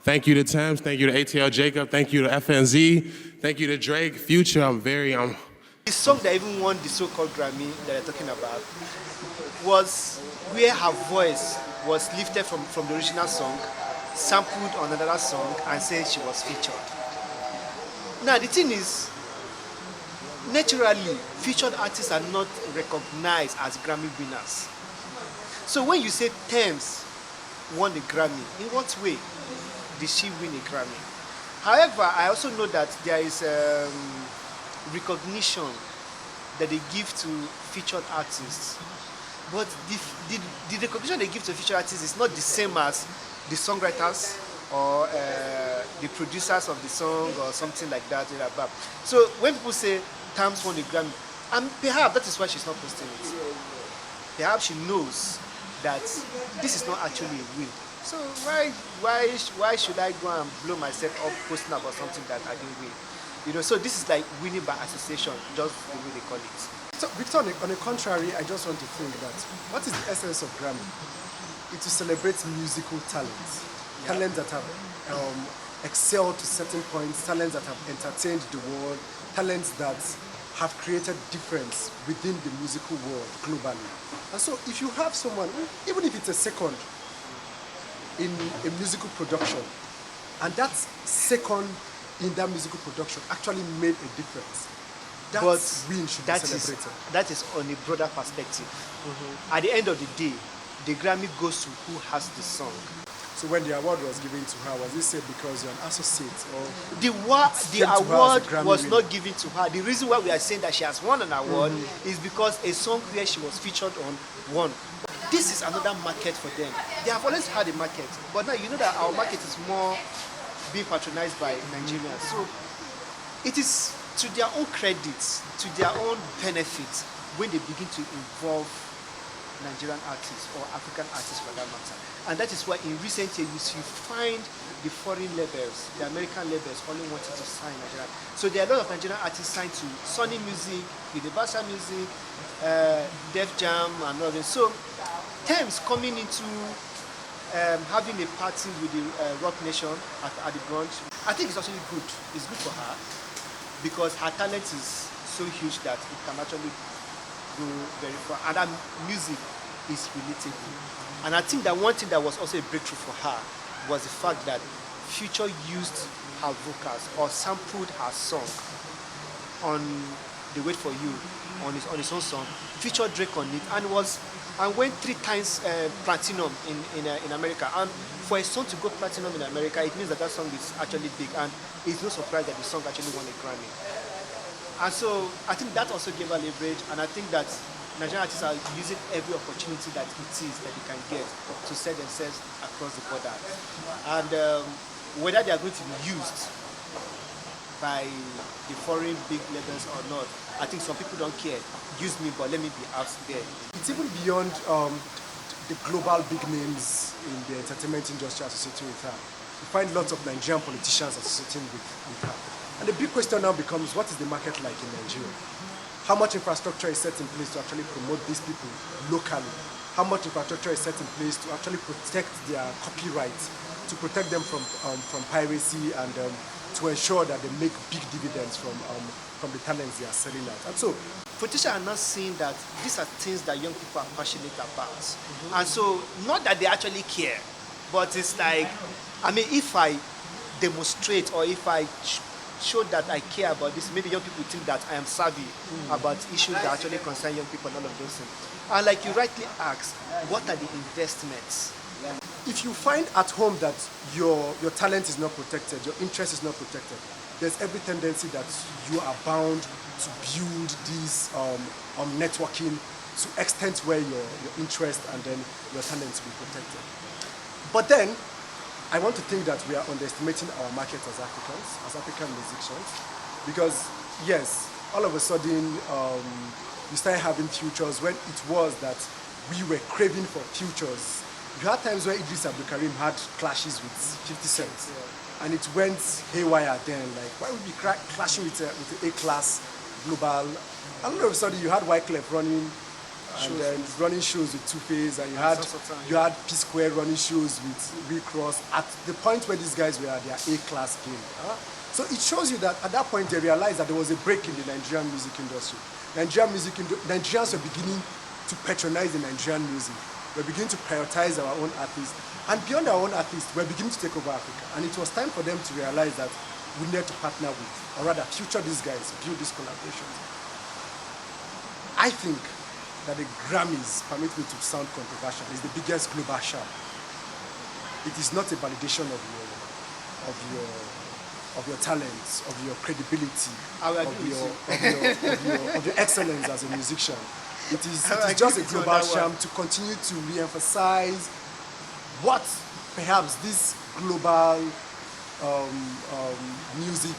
Thank you to Tems, thank you to ATL Jacob, thank you to FNZ, thank you to Drake, Future. The song that even won the so-called Grammy that they're talking about was where her voice was lifted from the original song, sampled on another song, and said she was featured. Now the thing is, naturally, featured artists are not recognized as Grammy winners. So when you say Tems won the Grammy, in what way did she win a Grammy? However, I also know that there is recognition that they give to featured artists. But the recognition they give to featured artists is not the same as the songwriters or the producers of the song or something like that. So when people say Tems won the Grammy, and perhaps that is why she's not posting it. Perhaps she knows that this is not actually a win. So why should I go and blow myself up posting about something that I didn't win? You know, so this is like winning by association, just the way they call it. So Victor, on the contrary, I just want to think that what is the essence of Grammy? It to celebrate musical talents, talents that have excelled to certain points, talents that have entertained the world, talents that have created difference within the musical world globally. And so if you have someone, even if it's a second in a musical production, and that second in that musical production actually made a difference, that win should be celebrated. That is on a broader perspective. At the end of the day, the Grammy goes to who has the song. So when the award was given to her, was it said because you're an associate? Or the award was not given to her. The reason why we are saying that she has won an award is because a song where she was featured on won. This is another market for them. They have always had a market, but now you know that our market is more being patronized by Nigerians. So it is to their own credit, to their own benefit, when they begin to involve Nigerian artists or African artists for that matter. And that is why in recent years you find the foreign labels, the American labels, only wanting to sign Nigerian. So there are a lot of Nigerian artists signed to Sony Music, Universal Music, Def Jam, and all this. So Tems coming into having a party with the Rock Nation at the brunch, I think it's actually good. It's good for her because her talent is so huge that it can actually go very far. And her music is relatable. And I think that one thing that was also a breakthrough for her was the fact that Future used her vocals or sampled her song on The Wait For You, on his own song, featured Drake on it, and went 3 times platinum in America. And for a song to go platinum in America, it means that song is actually big, and it's no surprise that the song actually won a Grammy. And so I think that also gave her leverage, and I think that Nigerian artists are using every opportunity that it is that they can get to sell themselves across the border. And whether they are going to be used by the foreign big labels or not, I think some people don't care. Use me, but let me be out there. It's even beyond the global big names in the entertainment industry associated with her. You find lots of Nigerian politicians associating with her. And the big question now becomes, what is the market like in Nigeria? How much infrastructure is set in place to actually promote these people locally? How much infrastructure is set in place to actually protect their copyright, to protect them from piracy, and to ensure that they make big dividends from the talents they are selling out? And so, politicians are not seeing that these are things that young people are passionate about. And so, not that they actually care, but it's like, I mean, if I demonstrate or if I show that I care about this, maybe young people think that I am savvy about issues that actually concern young people and all of those things. And like you rightly asked, what are the investments? If you find at home that your talent is not protected, your interest is not protected, there's every tendency that you are bound to build this networking to extent where your interest and then your talents will be protected. But then, I want to think that we are underestimating our market as Africans, as African musicians, because yes, all of a sudden we started having futures when it was that we were craving for futures. You had times where Idris Abdulkarim had clashes with 50 Cent, and it went haywire then. Like, why would we clashing with the A-class global? And all of a sudden you had Wyclef running and then running shoes with Two-Face, and you had P-Square running shoes with Rick Ross at the point where these guys were at their A-class game. So it shows you that at that point they realized that there was a break in the Nigerian music industry. Nigerians were beginning to patronize the Nigerian music. We're beginning to prioritize our own artists. And beyond our own artists, we're beginning to take over Africa. And it was time for them to realize that we need to partner with, or rather future these guys, build these collaborations. I think that the Grammys, permit me to sound controversial, is the biggest global show. It is not a validation of your talents, of your credibility, of your excellence as a musician. It is just a global sham to continue to re-emphasize what perhaps these global music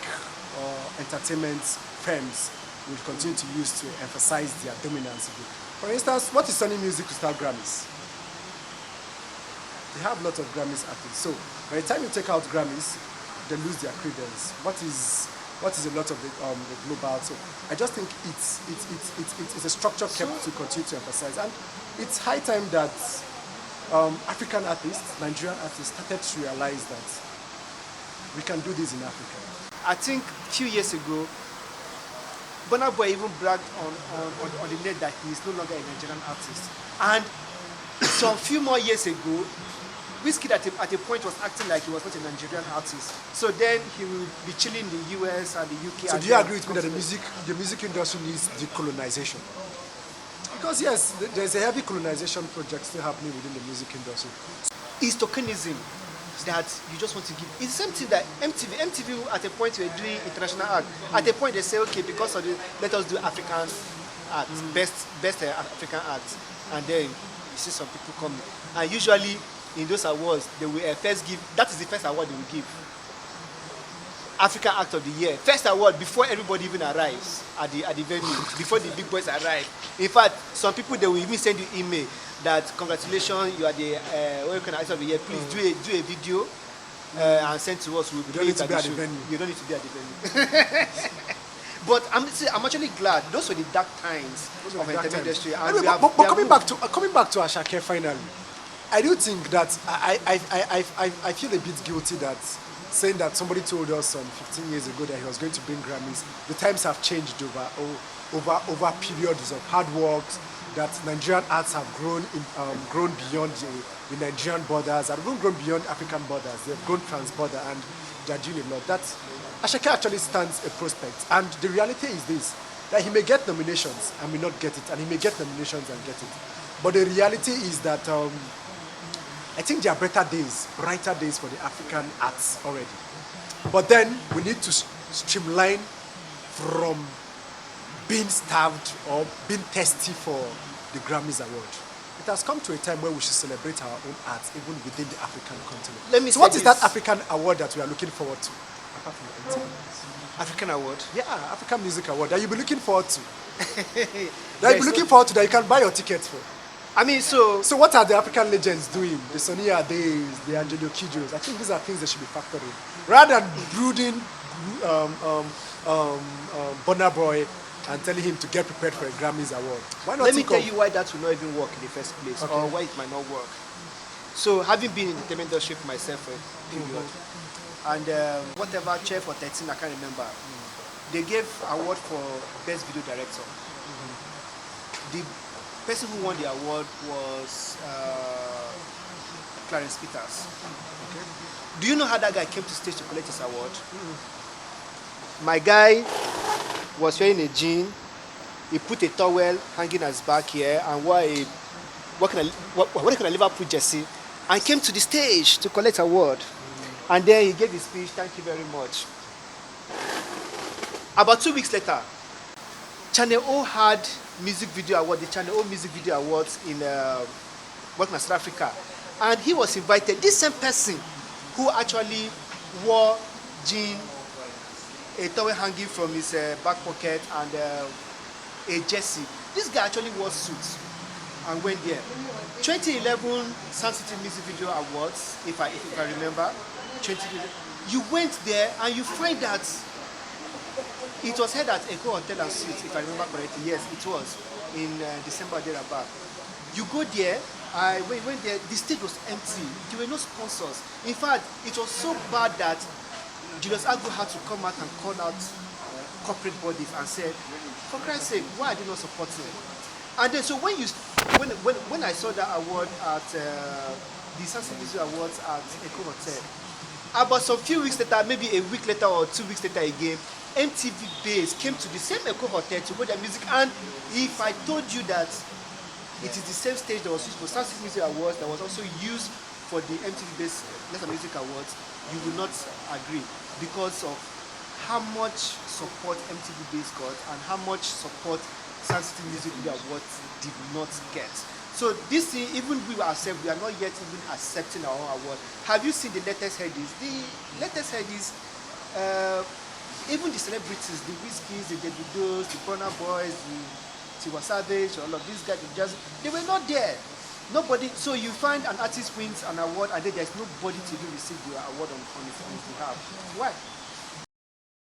or entertainment firms will continue to use to emphasize their dominance. For instance, what is Sony Music without Grammys? They have lots of Grammys artists. So by the time you take out Grammys, they lose their credence. What is a lot of the global? So I just think it's a structure kept to continue to emphasize, and it's high time that African artists, Nigerian artists, started to realize that we can do this in Africa. I think a few years ago, Burna Boy even bragged on the net that he is no longer a Nigerian artist. And some few more years ago, Wizkid at a point was acting like he was not a Nigerian artist. So then he will be chilling in the US and the UK. So do you agree with me that the music industry needs decolonization? Because yes, there's a heavy colonization project still happening within the music industry. It's tokenism that you just want to give. It's the same thing that MTV at a point were doing international art. At a point they say, okay, because of this, let us do African art, best African art. And then you see some people come. And usually in those awards, they will first give, that is the first award they will give. African Act of the Year. First award before everybody even arrives at the venue, before the big boys arrive. In fact, some people, they will even send you email that congratulations, you are the African Act of the Year. Please do a video and send to us. We'll you don't need to be at the venue. You don't need to be at the venue. But I'm actually glad. Those were the dark times of the entertainment industry. But coming back to Ashake finally, I do think that I feel a bit guilty that saying that somebody told us some 15 years ago that he was going to bring Grammys. The times have changed over periods of hard work, that Nigerian arts have grown beyond the Nigerian borders, and even grown beyond African borders. They've grown trans-border, and they're doing a lot. That Ashake actually stands a prospect. And the reality is this, that he may get nominations and may not get it, and he may get nominations and get it. But the reality is that I think there are better days, brighter days for the African arts already. But then we need to streamline from being starved or being thirsty for the Grammys award. It has come to a time where we should celebrate our own arts even within the African continent. So what is that African award that we are looking forward to? Apart from the African award? Yeah, African Music Award that you'll be looking forward to. That you'll be looking forward to, that you can buy your tickets for. I mean, so what are the African legends doing? The Sonny Ades, the Angelo Kijos. I think these are things that should be factored in. Rather than brooding Burna Boy and telling him to get prepared for a Grammys award. Why not? Let me tell you why that will not even work in the first place, or why it might not work. So, having been in the entertainment industry for myself for a period, and whatever, 12 or 13, I can't remember, they gave award for Best Video Director. The person who won the award was Clarence Peters. Okay. Do you know how that guy came to stage to collect his award? My guy was wearing a jean. He put a towel hanging at his back here and wore what kind of Liverpool jersey, and came to the stage to collect award. And then he gave his speech. Thank you very much. About 2 weeks later, Channel O had music video award, the Channel O Music Video Awards in South Africa, and he was invited. This same person who actually wore jean, a towel hanging from his back pocket, and a jersey. This guy actually wore suits and went there. 2011 Sun City Music Video Awards, if I remember. 2011. You went there and you find that it was held at Echo Hotel and Suites, if I remember correctly. Yes, it was. in December thereabout. You go there. I went there. The stage was empty. There were no sponsors. In fact, it was so bad that Julius Agbo had to come out and call out corporate bodies and said, for Christ's sake, why are they not supporting? And then, so when I saw that award at the Sunset Music Awards at Eco Hotel, about some few weeks later, maybe a week later or 2 weeks later again, MTV Base came to the same Eco Hotel to play their music. And if I told you that it is the same stage that was used for Sunset Music Awards that was also used for the MTV Base National Music Awards, you will not agree because of how much support MTV Base got and how much support Sunset Music Awards did not get. So this thing, even we ourselves, we are not yet even accepting our own award. Have you seen the latest headies? The latest headies, even the celebrities, the Whiskies, the Davidos, the Burna Boys, the Tiwa Savage, all of these guys, they were not there. Nobody. So you find an artist wins an award and then there's nobody to even receive the award on his behalf. Why?